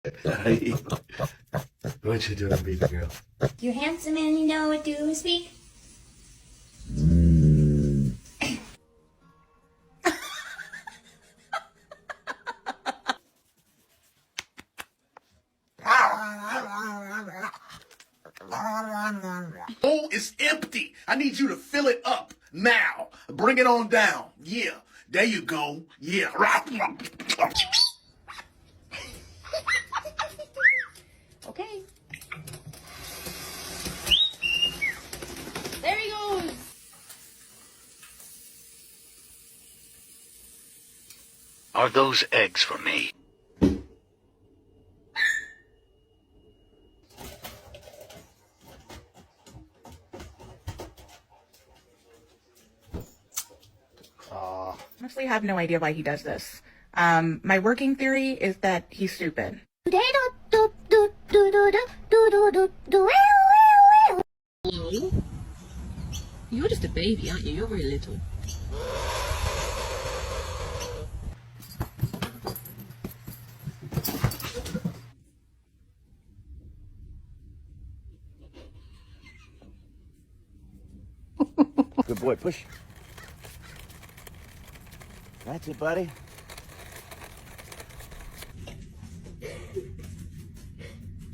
What you doing, baby girl? You're handsome and you know what to speak. Oh, it's empty. I need you to fill it up now. Bring it on down. Yeah, there you go. Yeah. Okay. There he goes. Are those eggs for me? Honestly, have no idea why he does this. My working theory is that he's stupid. You're just a baby, aren't you? You're very little. Good boy, push. That's it, buddy.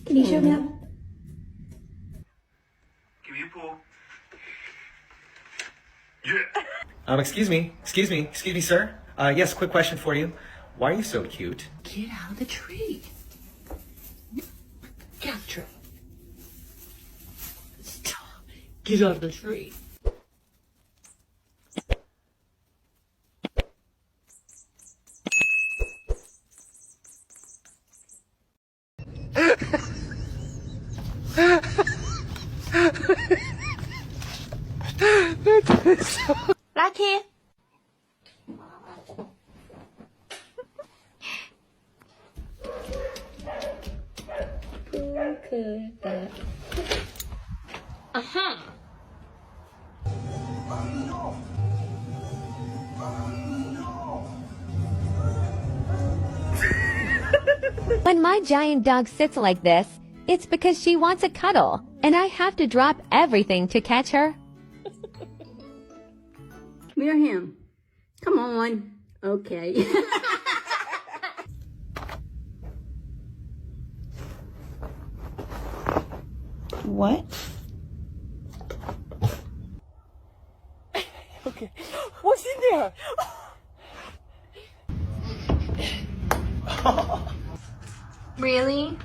Can you show me up? Give me a pull. Yeah. Excuse me, sir. Yes, quick question for you. Why are you so cute? Get out of the tree. Get out of the tree. Stop. Get out of the tree. Lucky. Uh-huh. When my giant dog sits like this, it's because she wants a cuddle, and I have to drop everything to catch her. Miriam, come on. Okay. What? Okay. What's in there? Really?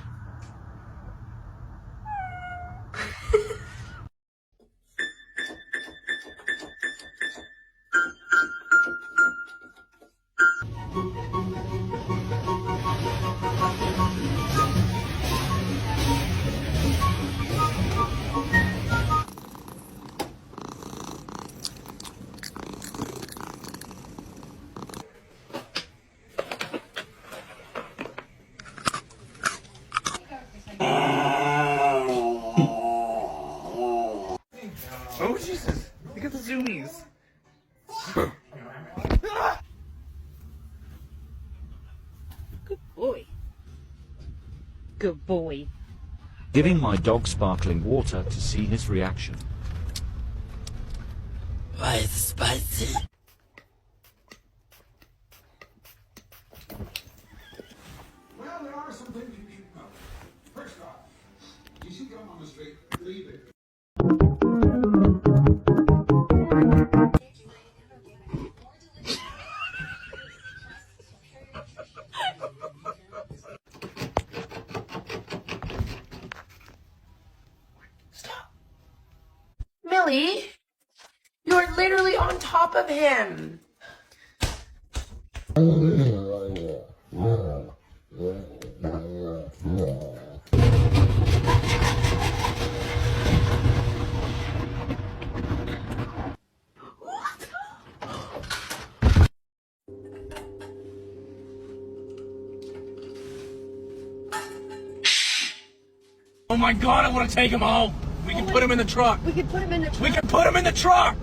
Oh, Jesus. Look at the zoomies. Good boy. Good boy. Giving my dog sparkling water to see his reaction. Why is it spicy? Well, there are some things you should know. First off, you see them on the street, leave it. Millie, you're literally on top of him. Oh my God, I want to take him home. We can put him in the truck. We can put him in the We can put him in the truck.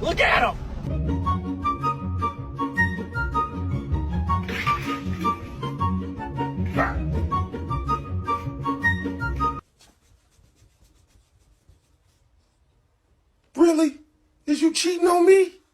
Look at him. Is you cheating on me?